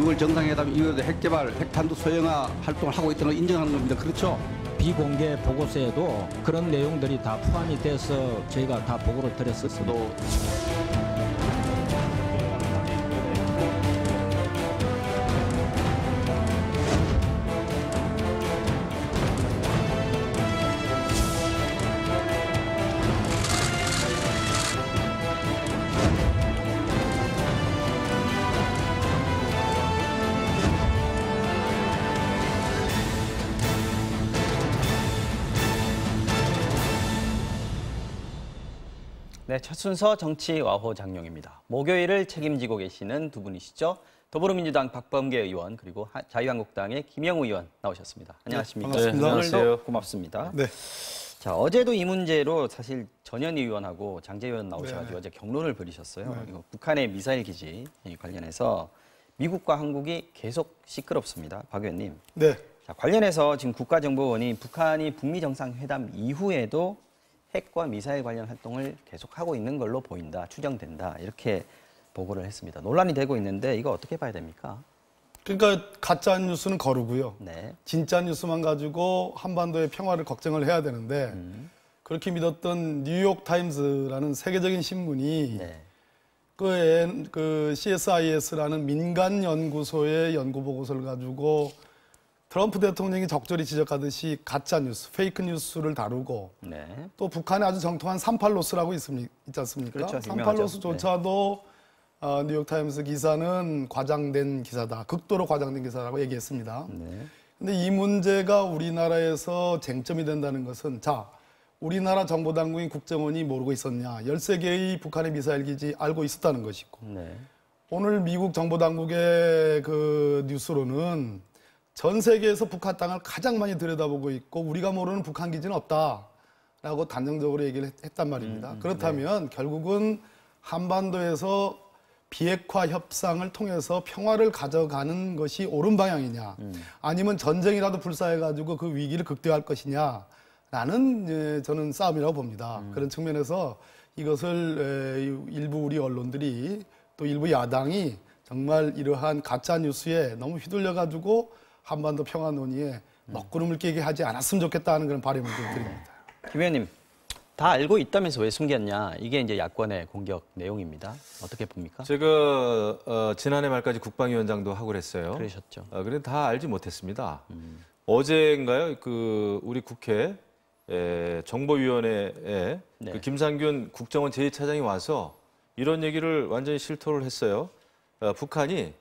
미국을 정상회담 이후에도 핵개발, 핵탄두 소형화 활동을 하고 있다는 걸 인정하는 겁니다. 그렇죠? 비공개 보고서에도 그런 내용들이 다 포함이 돼서 저희가 다 보고를 드렸었습니다. 네, 첫 순서 정치 와호 장룡입니다. 목요일을 책임지고 계시는 두 분이시죠. 더불어민주당 박범계 의원 그리고 자유한국당의 김영우 의원 나오셨습니다. 안녕하십니까? 네, 반갑습니다. 오늘도 안녕하세요. 고맙습니다. 네. 자, 어제도 이 문제로 사실 전현희 의원하고 장재 의원 나오셔가지고 네. 어제 경론을 벌이셨어요. 네. 이거 북한의 미사일 기지 관련해서 미국과 한국이 계속 시끄럽습니다. 박 의원님. 네. 자, 관련해서 지금 국가정보원이 북한이 북미 정상회담 이후에도 핵과 미사일 관련 활동을 계속하고 있는 걸로 보인다, 추정된다 이렇게 보고를 했습니다. 논란이 되고 있는데 이거 어떻게 봐야 됩니까? 그러니까 가짜 뉴스는 거르고요. 네. 진짜 뉴스만 가지고 한반도의 평화를 걱정을 해야 되는데 그렇게 믿었던 뉴욕 타임스라는 세계적인 신문이 네. 그 CSIS라는 민간 연구소의 연구 보고서를 가지고 트럼프 대통령이 적절히 지적하듯이 가짜 뉴스, 페이크 뉴스를 다루고 네. 또 북한에 아주 정통한 38로스라고 있지 않습니까? 그렇죠. 38로스조차도 뉴욕타임스 기사는 과장된 기사다. 극도로 과장된 기사라고 얘기했습니다. 네. 근데 이 문제가 우리나라에서 쟁점이 된다는 것은 자, 우리나라 정보당국인 국정원이 모르고 있었냐. 13개의 북한의 미사일 기지 알고 있었다는 것이고 네. 오늘 미국 정보당국의 그 뉴스로는 전 세계에서 북한 땅을 가장 많이 들여다보고 있고 우리가 모르는 북한 기지는 없다라고 단정적으로 얘기를 했단 말입니다. 그렇다면 결국은 한반도에서 비핵화 협상을 통해서 평화를 가져가는 것이 옳은 방향이냐 아니면 전쟁이라도 불사해가지고 그 위기를 극대화할 것이냐라는 저는 싸움이라고 봅니다. 그런 측면에서 이것을 일부 우리 언론들이 또 일부 야당이 정말 이러한 가짜 뉴스에 너무 휘둘려가지고 한반도 평화 논의에 먹구름을 끼게 하지 않았으면 좋겠다는 그런 바람을 좀 드립니다. 김 의원님, 다 알고 있다면서 왜 숨겼냐? 이게 이제 야권의 공격 내용입니다. 어떻게 봅니까? 제가 지난해 말까지 국방위원장도 하고 그랬어요. 그러셨죠. 그런데 다 알지 못했습니다. 어제인가요? 그 우리 국회 정보위원회에 네. 그 김상균 국정원 제2차장이 와서 이런 얘기를 완전히 실토를 했어요. 북한이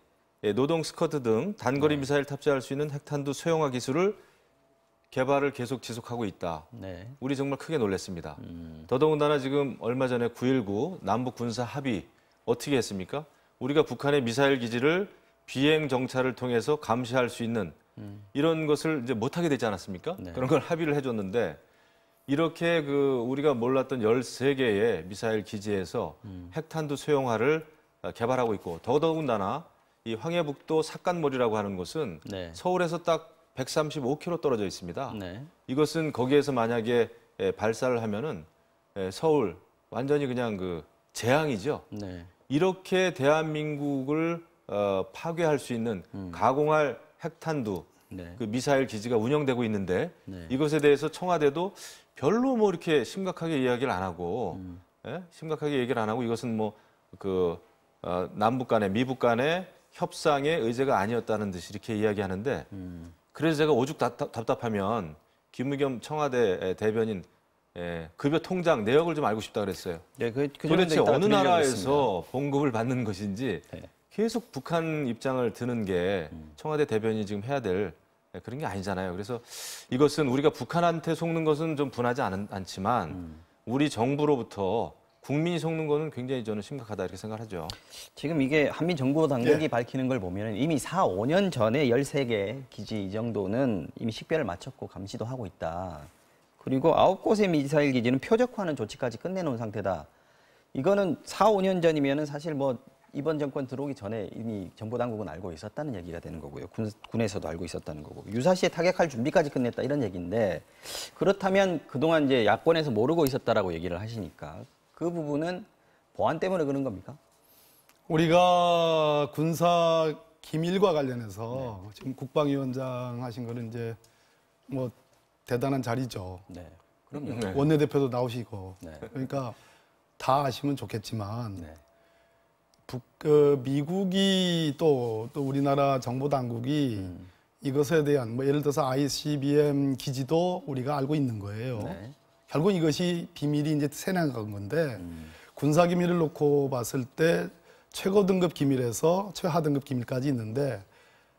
노동 스커트 등 단거리 미사일 탑재할 수 있는 핵탄두 소형화 기술을 개발을 계속 지속하고 있다. 네. 우리 정말 크게 놀랐습니다. 더더군다나 지금 얼마 전에 9.19 남북 군사 합의 어떻게 했습니까? 우리가 북한의 미사일 기지를 비행 정찰을 통해서 감시할 수 있는 이런 것을 이제 못하게 되지 않았습니까? 네. 그런 걸 합의를 해줬는데 이렇게 그 우리가 몰랐던 13개의 미사일 기지에서 핵탄두 소형화를 개발하고 있고 더더군다나 이 황해북도 삭간몰이라고 하는 곳은 네. 서울에서 딱 135km 떨어져 있습니다. 네. 이것은 거기에서 만약에 발사를 하면은 서울 완전히 그냥 그 재앙이죠. 네. 이렇게 대한민국을 파괴할 수 있는 가공할 핵탄두 네. 그 미사일 기지가 운영되고 있는데 네. 이것에 대해서 청와대도 별로 뭐 이렇게 심각하게 이야기를 안 하고 심각하게 얘기를 안 하고 이것은 뭐 그 남북 간의 미북 간의 협상의 의제가 아니었다는 듯이 이렇게 이야기하는데 그래서 제가 오죽 답답하면 김의겸 청와대 대변인 급여 통장 내역을 좀 알고 싶다 그랬어요. 네, 도대체 어느 나라에서 있습니다. 봉급을 받는 것인지 네. 계속 북한 입장을 드는 게 청와대 대변인이 지금 해야 될 그런 게 아니잖아요. 그래서 이것은 우리가 북한한테 속는 것은 좀 분하지 않지만 우리 정부로부터 국민이 속는 거는 굉장히 저는 심각하다 이렇게 생각하죠. 지금 이게 한미정보당국이 네. 밝히는 걸 보면 이미 4, 5년 전에 13개 기지 이 정도는 이미 식별을 마쳤고 감시도 하고 있다. 그리고 9곳의 미사일 기지는 표적화하는 조치까지 끝내놓은 상태다. 이거는 4, 5년 전이면은 사실 뭐 이번 정권 들어오기 전에 이미 정보당국은 알고 있었다는 얘기가 되는 거고요. 군에서도 알고 있었다는 거고. 유사시에 타격할 준비까지 끝냈다 이런 얘기인데 그렇다면 그동안 이제 야권에서 모르고 있었다라고 얘기를 하시니까 그 부분은 보안 때문에 그런 겁니까? 우리가 군사 기밀과 관련해서 지금 국방위원장 하신 거는 이제 뭐 대단한 자리죠. 네. 그럼요. 네. 원내대표도 나오시고 네. 그러니까 다 아시면 좋겠지만 네. 미국이 또 우리나라 정보 당국이 이것에 대한 뭐 예를 들어서 ICBM 기지도 우리가 알고 있는 거예요. 네. 결국 이것이 비밀이 이제 새나간 건데 군사 기밀을 놓고 봤을 때 최고 등급 기밀에서 최하 등급 기밀까지 있는데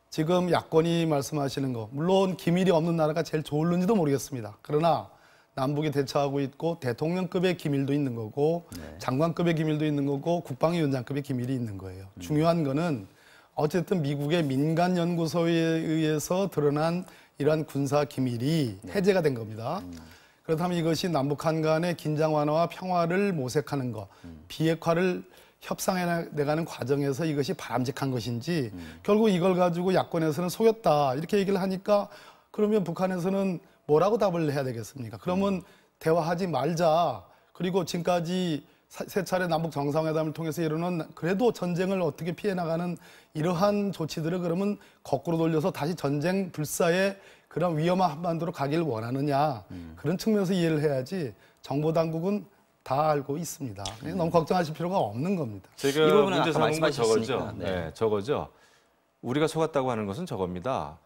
지금 야권이 말씀하시는 거 물론 기밀이 없는 나라가 제일 좋을는지도 모르겠습니다. 그러나 남북이 대처하고 있고 대통령급의 기밀도 있는 거고 장관급의 기밀도 있는 거고 국방위원장급의 기밀이 있는 거예요. 중요한 거는 어쨌든 미국의 민간 연구소에 의해서 드러난 이러한 군사 기밀이 해제가 된 겁니다. 그렇다면 이것이 남북한 간의 긴장 완화와 평화를 모색하는 것, 비핵화를 협상해 나가는 과정에서 이것이 바람직한 것인지 결국 이걸 가지고 야권에서는 속였다 이렇게 얘기를 하니까 그러면 북한에서는 뭐라고 답을 해야 되겠습니까? 그러면 대화하지 말자. 그리고 지금까지 세 차례 남북 정상회담을 통해서 이루는 그래도 전쟁을 어떻게 피해 나가는 이러한 조치들을 그러면 거꾸로 돌려서 다시 전쟁 불사의 그런 위험한 한반도로 가길 원하느냐. 그런 측면에서 이해를 해야지 정보 당국은 다 알고 있습니다. 너무 걱정하실 필요가 없는 겁니다. 이 제가 부분은 문제 아까 삼은 건 저거죠. 말씀하셨으니까. 네. 저거죠. 우리가 속았다고 하는 것은 저겁니다.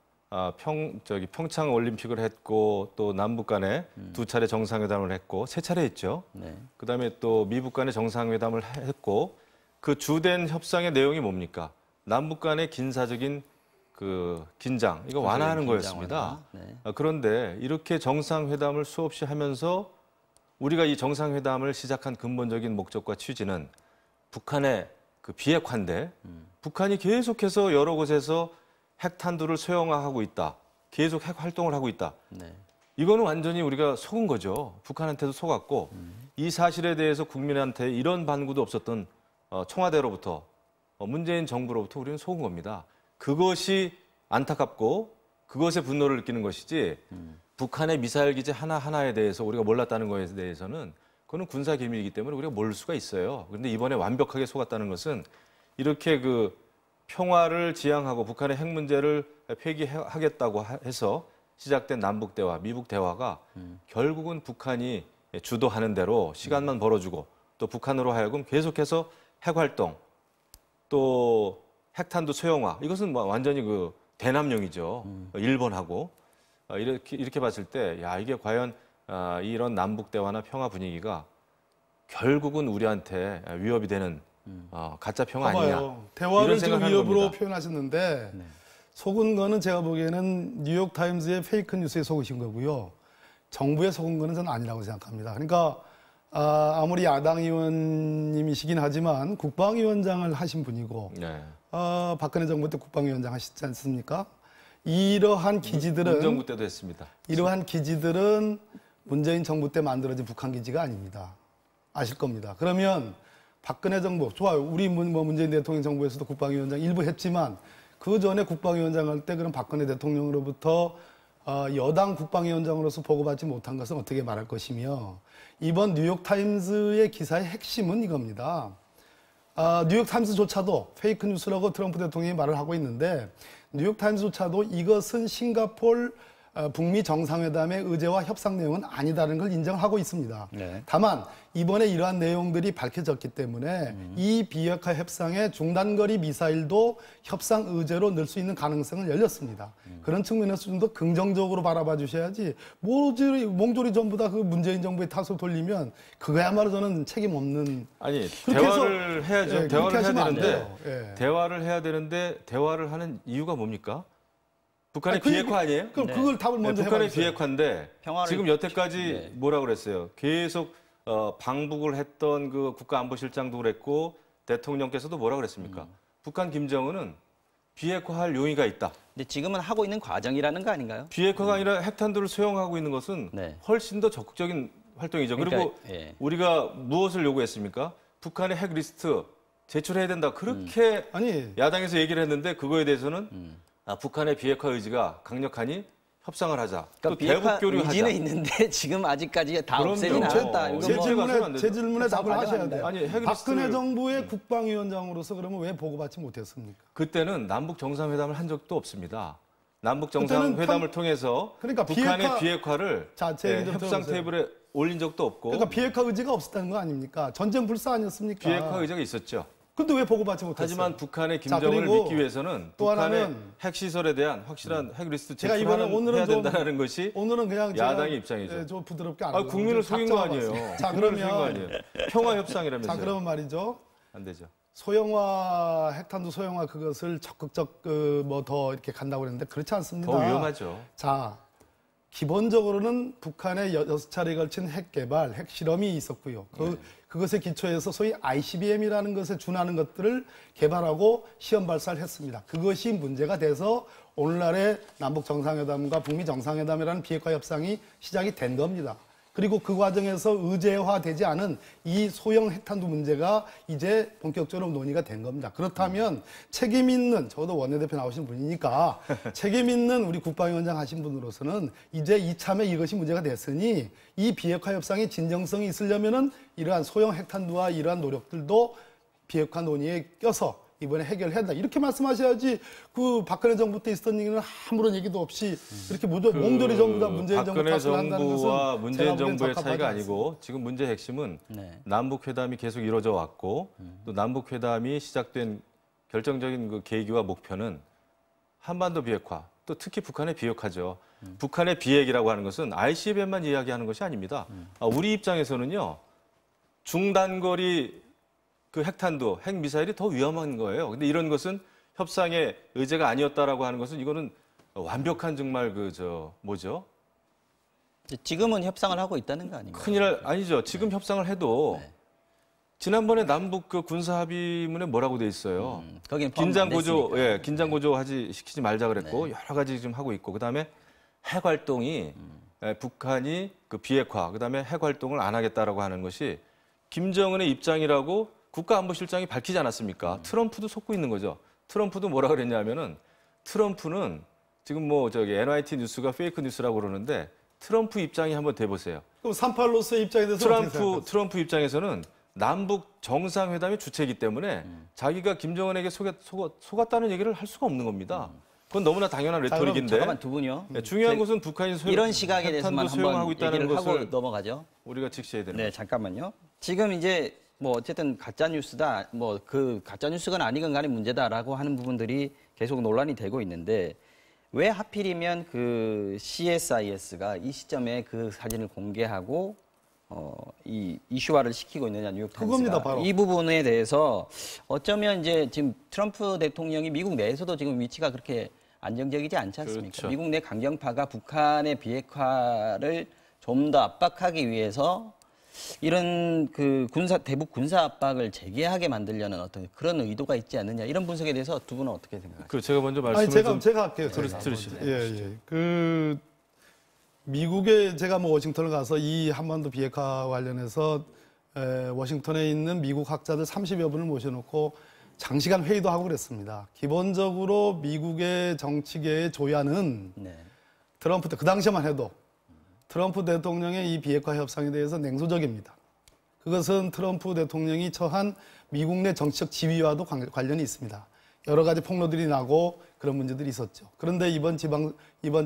평창 올림픽을 했고 또 남북 간에 두 차례 정상회담을 했고 세 차례 했죠. 네. 그다음에 또 미북 간에 정상회담을 했고 그 주된 협상의 내용이 뭡니까? 남북 간의 긴사적인 그 긴장 이거 완화하는 거였습니다. 네. 그런데 이렇게 정상회담을 수없이 하면서 우리가 이 정상회담을 시작한 근본적인 목적과 취지는 북한의 그 비핵화인데 북한이 계속해서 여러 곳에서 핵탄두를 소형화하고 있다. 계속 핵 활동을 하고 있다. 네. 이거는 완전히 우리가 속은 거죠. 북한한테도 속았고 이 사실에 대해서 국민한테 이런 반구도 없었던 청와대로부터 문재인 정부로부터 우리는 속은 겁니다. 그것이 안타깝고 그것에 분노를 느끼는 것이지 북한의 미사일 기지 하나하나에 대해서 우리가 몰랐다는 것에 대해서는 그거는 군사 기밀이기 때문에 우리가 모를 수가 있어요. 그런데 이번에 완벽하게 속았다는 것은 이렇게 그 평화를 지향하고 북한의 핵 문제를 폐기하겠다고 해서 시작된 남북 대화, 미북 대화가 결국은 북한이 주도하는 대로 시간만 벌어주고 또 북한으로 하여금 계속해서 핵 활동 또 핵탄두 소형화 이것은 뭐 완전히 그 대남용이죠. 일본하고 이렇게 봤을 때 야 이게 과연 이런 남북 대화나 평화 분위기가 결국은 우리한테 위협이 되는 가짜 평화 아니냐. 봐봐요. 대화를 지금 생각하는 위협으로 겁니다. 표현하셨는데 속은 거는 제가 보기에는 뉴욕 타임즈의 페이크 뉴스에 속으신 거고요. 정부에 속은 거는 저는 아니라고 생각합니다. 그러니까 아무리 야당 의원님이시긴 하지만 국방위원장을 하신 분이고 네. 박근혜 정부 때 국방위원장 하시지 않습니까? 이러한 기지들은 문정부 때도 했습니다. 이러한 기지들은 문재인 정부 때 만들어진 북한 기지가 아닙니다. 아실 겁니다. 그러면 박근혜 정부 좋아요. 우리 문재인 대통령 정부에서도 국방위원장 일부 했지만 그 전에 국방위원장 할 때 그럼 박근혜 대통령으로부터 여당 국방위원장으로서 보고받지 못한 것은 어떻게 말할 것이며 이번 뉴욕타임스의 기사의 핵심은 이겁니다. 뉴욕타임스조차도 페이크 뉴스라고 트럼프 대통령이 말을 하고 있는데 뉴욕타임스조차도 이것은 싱가포르 북미 정상회담의 의제와 협상 내용은 아니다는 걸 인정하고 있습니다. 네. 다만 이번에 이러한 내용들이 밝혀졌기 때문에 이 비핵화 협상의 중단거리 미사일도 협상 의제로 넣을 수 있는 가능성은 열렸습니다. 그런 측면에서 좀 더 긍정적으로 바라봐 주셔야지 몽졸이 전부 다 그 문재인 정부의 탓을 돌리면 그거야말로 저는 책임 없는 아니 그렇게 대화를 해야죠. 예, 대화를 그렇게 해야 하시면 안 되는데 돼요. 예. 대화를 해야 되는데 대화를 하는 이유가 뭡니까? 북한의 아니, 그 비핵화 아니에요? 그럼 그걸 답을 먼저 북한의 해봐주세요. 비핵화인데 평화를- 지금 여태까지 네. 뭐라 그랬어요? 계속 방북을 했던 그 국가안보실장도 그랬고 대통령께서도 뭐라 그랬습니까? 북한 김정은은 비핵화할 용의가 있다. 근데 지금은 하고 있는 과정이라는 거 아닌가요? 비핵화가 아니라 핵탄두를 소형하고 있는 것은 네. 훨씬 더 적극적인 활동이죠. 그리고 그러니까, 예. 우리가 무엇을 요구했습니까? 북한의 핵 리스트 제출해야 된다. 그렇게 아니 야당에서 얘기를 했는데 그거에 대해서는 북한의 비핵화 의지가 강력하니 협상을 하자. 그러니까 또 비핵화 대북 교류하자. 의지는 있는데 지금 아직까지 다 그럼요. 없애진 제- 않았다. 이건 제 뭐 질문에 답을 하셔야 돼요. 아니, 핵 박근혜 리스트를- 정부의 국방위원장으로서 그러면 왜 보고받지 못했습니까? 그때는 남북 정상회담을 한 적도 없습니다. 남북 그때는 정상회담을 통해서 그러니까 북한의 비핵화를 자, 제 얘기 좀 협상 들어보세요. 테이블에 올린 적도 없고 그러니까 비핵화 의지가 없었다는 거 아닙니까? 전쟁 불사 아니었습니까? 비핵화 의지가 있었죠. 근데 왜 보고받지 못했어요? 하지만 북한의 자, 김정을 그리고 믿기 위해서는 또 북한의 하나는 핵시설에 대한 확실한 핵 리스트 제가 이번에 제출해야 오늘은 좀 된다는 것이 오늘은 그냥 야당의 제가, 입장이죠. 좀 부드럽게 안 아, 하려고 국민을 좀 속인 거 작정하고 아니에요. 왔어요. 자, 국민을 속인 거 그러면 아니에요. 평화 협상이라면서요. 자, 그러면 말이죠. 안 되죠. 소형화 핵탄두 소형화 그것을 적극적 뭐 더 이렇게 간다고 그랬는데 그렇지 않습니다. 더 위험하죠. 자, 기본적으로는 북한의 6차례에 걸친 핵 개발, 핵 실험이 있었고요. 그것에 기초해서 소위 ICBM이라는 것에 준하는 것들을 개발하고 시험 발사를 했습니다. 그것이 문제가 돼서 오늘날의 남북 정상회담과 북미 정상회담이라는 비핵화 협상이 시작이 된 겁니다. 그리고 그 과정에서 의제화되지 않은 이 소형 핵탄두 문제가 이제 본격적으로 논의가 된 겁니다. 그렇다면 책임 있는, 저도 원내대표 나오신 분이니까 책임 있는 우리 국방위원장 하신 분으로서는 이제 이참에 이것이 문제가 됐으니 이 비핵화 협상의 진정성이 있으려면은 이러한 소형 핵탄두와 이러한 노력들도 비핵화 논의에 껴서 이번에 해결해야 한다. 이렇게 말씀하셔야지 그 박근혜 정부 때 있었던 얘기는 아무런 얘기도 없이 이렇게 몽돌이 전부 다 문재인 정부 박근혜 탓을 한다는 것은 정부와 문재인 제가 보기엔 정부의 적합하지 차이가 않습니다. 아니고 지금 문제의 핵심은 네. 남북 회담이 계속 이루어져 왔고 또 남북 회담이 시작된 결정적인 그 계기와 목표는 한반도 비핵화, 또 특히 북한의 비핵화죠. 북한의 비핵이라고 하는 것은 ICBM만 이야기하는 것이 아닙니다. 우리 입장에서는요, 중단거리 그 핵탄두, 핵미사일이 더 위험한 거예요. 근데 이런 것은 협상의 의제가 아니었다라고 하는 것은 이거는 완벽한 정말 뭐죠? 지금은 협상을 하고 있다는 거 아닙니까? 큰일 아니죠. 지금 협상을 해도 지난번에 남북 그 군사 합의문에 뭐라고 돼 있어요? 거긴 긴장 고조, 포함 안 됐으니까. 긴장 고조 시키지 말자 그랬고 여러 가지 지금 하고 있고 그다음에 핵 활동이 북한이 그 비핵화, 그다음에 핵 활동을 안 하겠다라고 하는 것이 김정은의 입장이라고 국가안보실장이 밝히지 않았습니까? 트럼프도 속고 있는 거죠. 트럼프도 뭐라 그랬냐면은 트럼프는 지금 뭐 저기 NYT 뉴스가 페이크 뉴스라고 그러는데 트럼프 입장이 한번 돼보세요. 그럼 38로서의 입장에 대해서 어떻게 생각하세요? 트럼프 입장에서는 남북 정상회담의 주체이기 때문에 자기가 김정은에게 속았다는 얘기를 할 수가 없는 겁니다. 그건 너무나 당연한 레토릭인데 잠깐만 두 분요. 중요한 것은 북한이 이런 시각에 대해서만 소용하고 한번 있다는 얘기를 하고 것을 넘어가죠. 우리가 직시해야 되는 네, 거죠. 잠깐만요. 지금 이제 뭐 어쨌든 가짜 뉴스다, 뭐 그 가짜 뉴스건 아니건 간에 문제다라고 하는 부분들이 계속 논란이 되고 있는데 왜 하필이면 그 CSIS가 이 시점에 그 사진을 공개하고 이 이슈화를 시키고 있느냐 뉴욕타임스가 그겁니다, 바로. 이 부분에 대해서 어쩌면 이제 지금 트럼프 대통령이 미국 내에서도 지금 위치가 그렇게 안정적이지 않지 않습니까? 그렇죠. 미국 내 강경파가 북한의 비핵화를 좀 더 압박하기 위해서 이런 그 대북 군사 압박을 재개하게 만들려는 어떤 그런 의도가 있지 않느냐 이런 분석에 대해서 두 분은 어떻게 생각하세요? 그 제가 먼저 아니 말씀을 좀 제가 할게요. 들으시죠. 예. 그 미국에 제가 뭐 워싱턴을 가서 이 한반도 비핵화 관련해서 워싱턴에 있는 미국 학자들 30여 분을 모셔놓고 장시간 회의도 하고 그랬습니다. 기본적으로 미국의 정치계의 조야는 네. 트럼프 때 그 당시만 해도 트럼프 대통령의 이 비핵화 협상에 대해서 냉소적입니다. 그것은 트럼프 대통령이 처한 미국 내 정치적 지위와도 관련이 있습니다. 여러 가지 폭로들이 나고 그런 문제들이 있었죠. 그런데 이번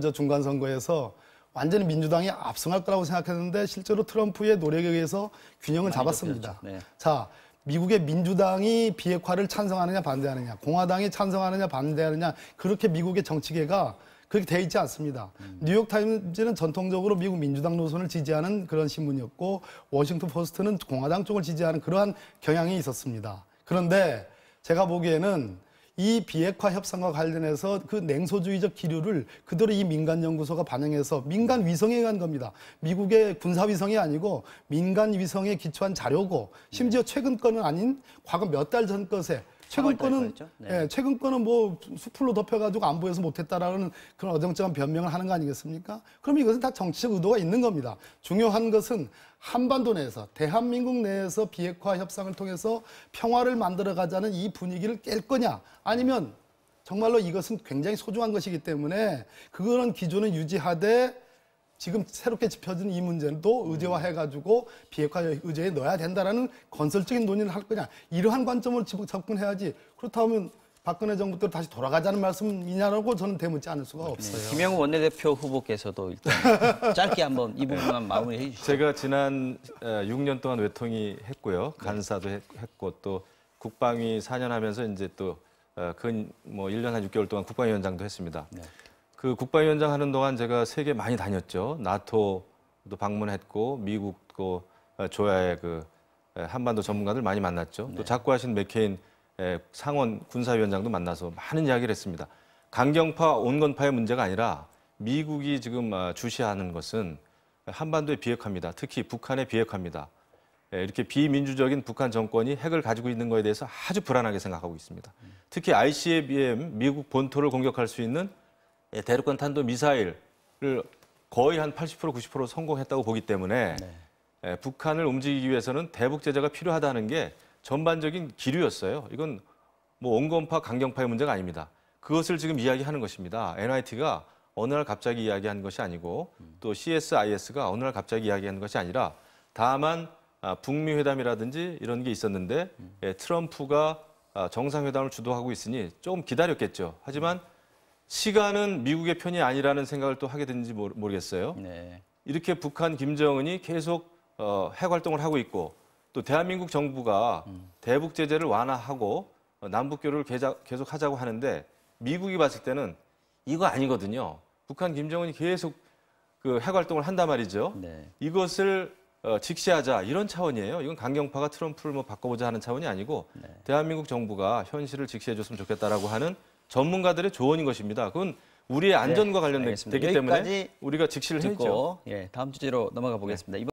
저 중간 선거에서 완전히 민주당이 압승할 거라고 생각했는데 실제로 트럼프의 노력에 의해서 균형을 잡았습니다. 네. 자, 미국의 민주당이 비핵화를 찬성하느냐 반대하느냐, 공화당이 찬성하느냐 반대하느냐 그렇게 미국의 정치계가 그렇게 돼 있지 않습니다. 뉴욕타임즈는 전통적으로 미국 민주당 노선을 지지하는 그런 신문이었고 워싱턴 포스트는 공화당 쪽을 지지하는 그러한 경향이 있었습니다. 그런데 제가 보기에는 이 비핵화 협상과 관련해서 그 냉소주의적 기류를 그대로 이 민간연구소가 반영해서 민간 위성에 의한 겁니다. 미국의 군사위성이 아니고 민간 위성에 기초한 자료고 심지어 최근 거는 아닌 과거 몇 달 전 것에 최근 거는 네. 최근 거는 뭐 수풀로 덮여가지고 안 보여서 못했다라는 그런 어정쩡한 변명을 하는 거 아니겠습니까? 그럼 이것은 다 정치적 의도가 있는 겁니다. 중요한 것은 한반도 내에서 대한민국 내에서 비핵화 협상을 통해서 평화를 만들어가자는 이 분위기를 깰 거냐 아니면 정말로 이것은 굉장히 소중한 것이기 때문에 그런 기준을 유지하되 지금 새롭게 짚혀진 이 문제도 의제화해가지고 비핵화 의제에 넣어야 된다라는 건설적인 논의를 할 거냐. 이러한 관점으로 접근해야지. 그렇다면 박근혜 정부 때로 다시 돌아가자는 말씀이냐라고 저는 되묻지 않을 수가 없어요. 김영우 원내대표 후보께서도 일단 짧게 한번 이 부분만 마무리해 주시죠. 제가 지난 6년 동안 외통위 했고요. 간사도 했고 또 국방위 4년 하면서 이제 또 근 1년 한 6개월 동안 국방위원장도 했습니다. 네. 그 국방위원장 하는 동안 제가 세계 많이 다녔죠. 나토도 방문했고 미국도 조야의 그 한반도 전문가들 많이 만났죠. 또 작고하신 맥케인 상원 군사위원장도 만나서 많은 이야기를 했습니다. 강경파, 온건파의 문제가 아니라 미국이 지금 주시하는 것은 한반도의 비핵화입니다. 특히 북한의 비핵화입니다. 이렇게 비민주적인 북한 정권이 핵을 가지고 있는 것에 대해서 아주 불안하게 생각하고 있습니다. 특히 ICBM, 미국 본토를 공격할 수 있는 대륙간 탄도 미사일을 거의 한 80% 90% 성공했다고 보기 때문에 북한을 움직이기 위해서는 대북 제재가 필요하다는 게 전반적인 기류였어요. 이건 뭐 온건파, 강경파의 문제가 아닙니다. 그것을 지금 이야기하는 것입니다. NIT가 어느 날 갑자기 이야기한 것이 아니고 또 CSIS가 어느 날 갑자기 이야기한 것이 아니라 다만 북미 회담이라든지 이런 게 있었는데 트럼프가 정상회담을 주도하고 있으니 조금 기다렸겠죠. 하지만 시간은 미국의 편이 아니라는 생각을 또 하게 됐는지 모르겠어요. 네. 이렇게 북한 김정은이 계속 핵 활동을 하고 있고 또 대한민국 정부가 대북 제재를 완화하고 남북교류를 계속 하자고 하는데 미국이 봤을 때는 이거 아니거든요. 북한 김정은이 계속 그 핵 활동을 한단 말이죠. 네. 이것을 직시하자 이런 차원이에요. 이건 강경파가 트럼프를 뭐 바꿔보자 하는 차원이 아니고 대한민국 정부가 현실을 직시해줬으면 좋겠다라고 하는 전문가들의 조언인 것입니다. 그건 우리의 안전과 관련되기 때문에 우리가 직시를 해야죠. 다음 주제로 넘어가 보겠습니다.